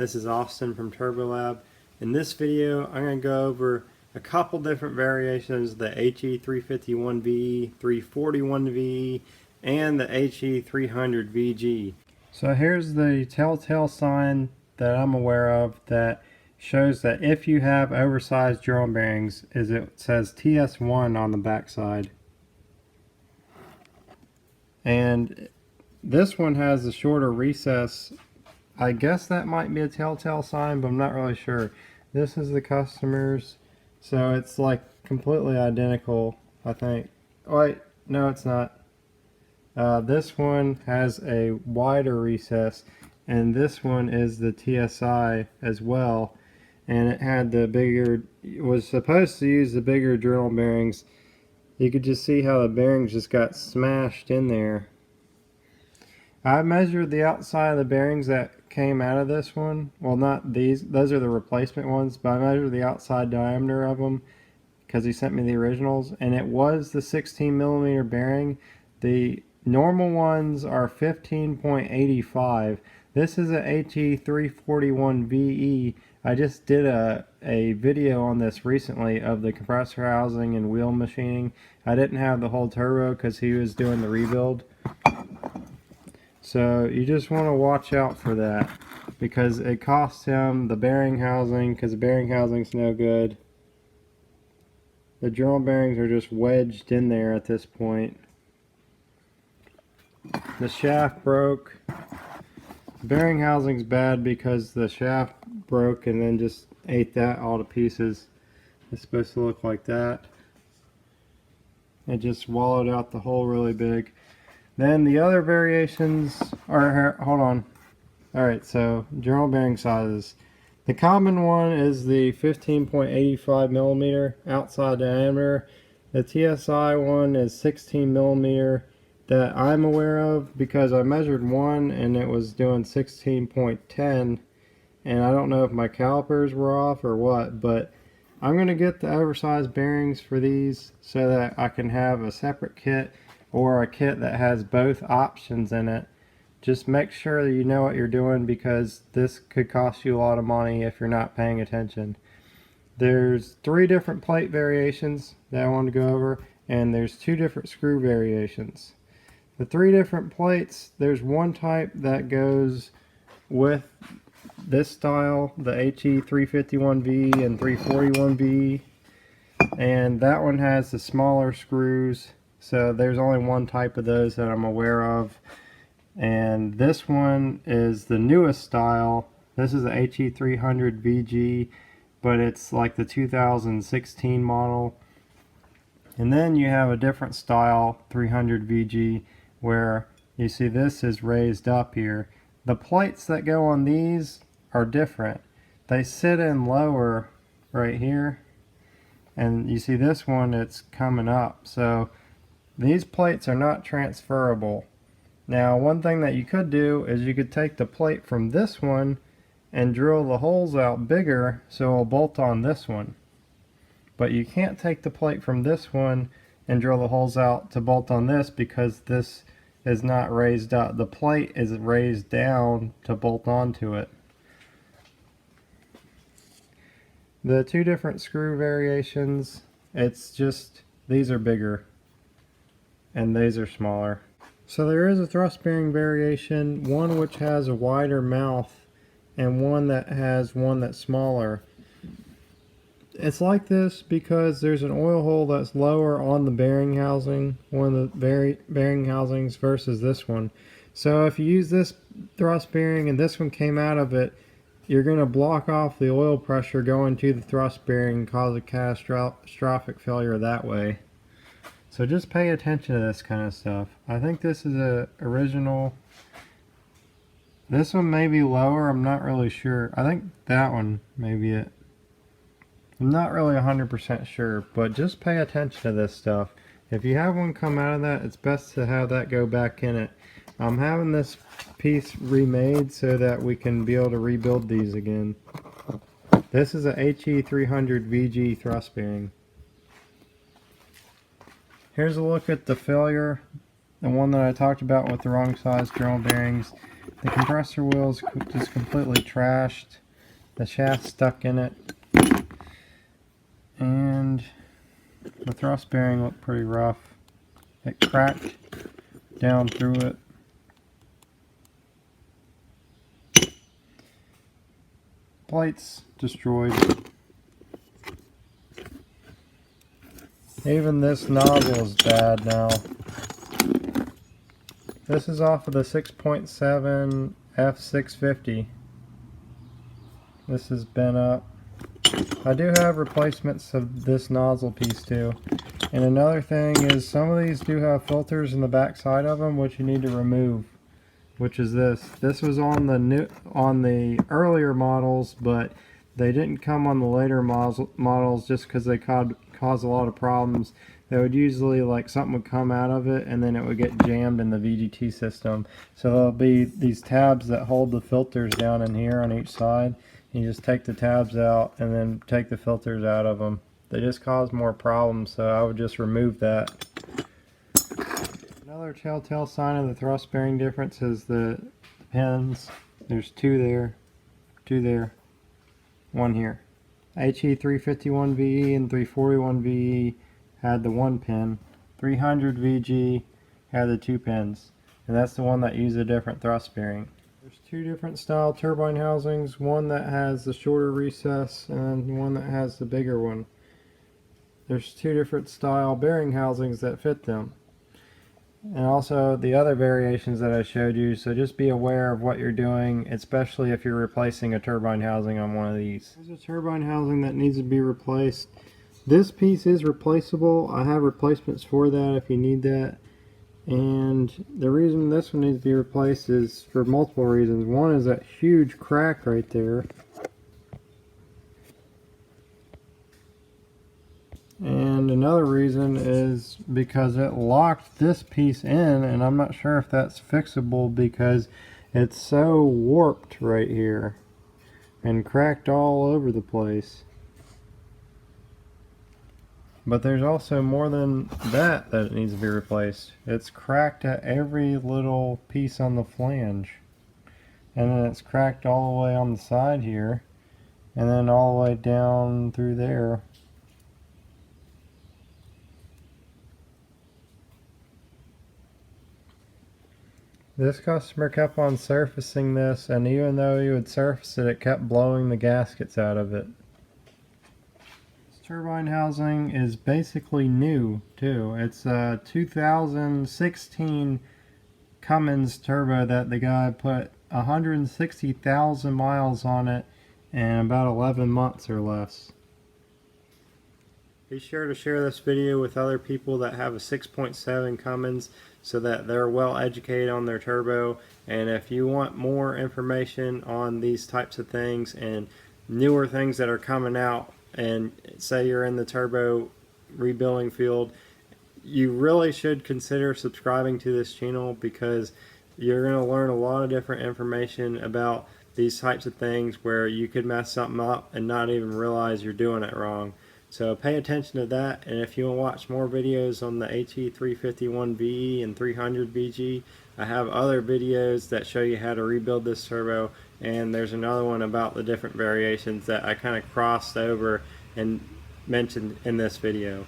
This is Austin from TurboLab. In this video, I'm going to go over a couple different variations of the He351ve, He341ve, and the He300vg. So here's the telltale sign that I'm aware of that shows that if you have oversized drill bearings, is it says TS1 on the backside. And this one has a shorter recess. I guess that might be a telltale sign, but I'm not really sure. This is the customer's, so it's like completely identical, I think. Oh, wait, no, it's not. This one has a wider recess, and this one is the TSI as well. And it had the bigger, it was supposed to use the bigger drill bearings. You could just see how the bearings just got smashed in there. I measured the outside of the bearings that came out of this one. Well, not these, those are the replacement ones, but I measured the outside diameter of them because he sent me the originals, and it was the 16 millimeter bearing. The normal ones are 15.85. This is a He351ve. I just did a video on this recently of the compressor housing and wheel machining. I didn't have the whole turbo because he was doing the rebuild. So you just want to watch out for that because it cost him the bearing housing because the bearing housing's no good. The drill bearings are just wedged in there at this point. The shaft broke. Bearing housing's bad because the shaft broke and then just ate that all to pieces. It's supposed to look like that. It just swallowed out the hole really big. Then the other variations are, hold on. Alright, so drill bearing sizes. The common one is the 15.85 millimeter outside diameter. The TSI one is 16 millimeter that I'm aware of because I measured one and it was doing 16.10, and I don't know if my calipers were off or what, but I'm going to get the oversized bearings for these so that I can have a separate kit or a kit that has both options in it. Just make sure that you know what you're doing because this could cost you a lot of money if you're not paying attention. There's 3 different plate variations that I want to go over, and there's 2 different screw variations. The 3 different plates, there's one type that goes with this style, the He351ve and 341ve, and that one has the smaller screws. So there's only one type of those that I'm aware of. And this one is the newest style. This is the He300vg, but it's like the 2016 model. And then you have a different style, 300vg, where you see this is raised up here. The plates that go on these are different. They sit in lower right here. And you see this one, it's coming up. So these plates are not transferable. Now, one thing that you could do is you could take the plate from this one and drill the holes out bigger so it'll bolt on this one. But you can't take the plate from this one and drill the holes out to bolt on this because this is not raised up. The plate is raised down to bolt onto it. The 2 different screw variations, it's just these are bigger and these are smaller. So there is a thrust bearing variation, one which has a wider mouth and one that has one that's smaller. It's like this because there's an oil hole that's lower on the bearing housing, one of the bearing housings versus this one. So if you use this thrust bearing and this one came out of it, you're going to block off the oil pressure going to the thrust bearing and cause a catastrophic failure that way. So just pay attention to this kind of stuff. I think this is a original. This one may be lower, I'm not really sure. I think that one may be it. I'm not really 100% sure, but just pay attention to this stuff. If you have one come out of that, it's best to have that go back in it. I'm having this piece remade so that we can be able to rebuild these again. This is a He300vg thrust bearing. Here's a look at the failure, the one that I talked about with the wrong size drill bearings. The compressor wheel is just completely trashed. The shaft stuck in it. And the thrust bearing looked pretty rough. It cracked down through it. Plates destroyed. Even this nozzle is bad now. This is off of the 6.7 F650. This has been up. I do have replacements of this nozzle piece too. And another thing is some of these do have filters in the back side of them which you need to remove. Which is this. This was on the earlier models, but they didn't come on the later models just because they cause a lot of problems. They would usually, like, something would come out of it and then it would get jammed in the VGT system. So there'll be these tabs that hold the filters down in here on each side. You just take the tabs out and then take the filters out of them. They just cause more problems, so I would just remove that. Another telltale sign of the thrust bearing difference is the pins. There's two there, one here. He351ve and 341ve had the one pin. 300vg had the two pins, and that's the one that used a different thrust bearing. There's two different style turbine housings, one that has the shorter recess and one that has the bigger one. There's two different style bearing housings that fit them. And also the other variations that I showed you, so just be aware of what you're doing, especially if you're replacing a turbine housing on one of these. There's a turbine housing that needs to be replaced. This piece is replaceable. I have replacements for that if you need that. And the reason this one needs to be replaced is for multiple reasons. One is that huge crack right there. And another reason is because it locked this piece in, and I'm not sure if that's fixable because it's so warped right here and cracked all over the place. But there's also more than that it needs to be replaced. It's cracked at every little piece on the flange. And then it's cracked all the way on the side here. And then all the way down through there. This customer kept on surfacing this, and even though he would surface it, it kept blowing the gaskets out of it. This turbine housing is basically new too. It's a 2016 Cummins turbo that the guy put 160,000 miles on it in about 11 months or less. Be sure to share this video with other people that have a 6.7 Cummins so that they're well educated on their turbo. And if you want more information on these types of things and newer things that are coming out, and say you're in the turbo rebuilding field, you really should consider subscribing to this channel because you're going to learn a lot of different information about these types of things where you could mess something up and not even realize you're doing it wrong. So pay attention to that, and if you want to watch more videos on the He351ve and 300vg, I have other videos that show you how to rebuild this turbo, and there's another one about the different variations that I kind of crossed over and mentioned in this video.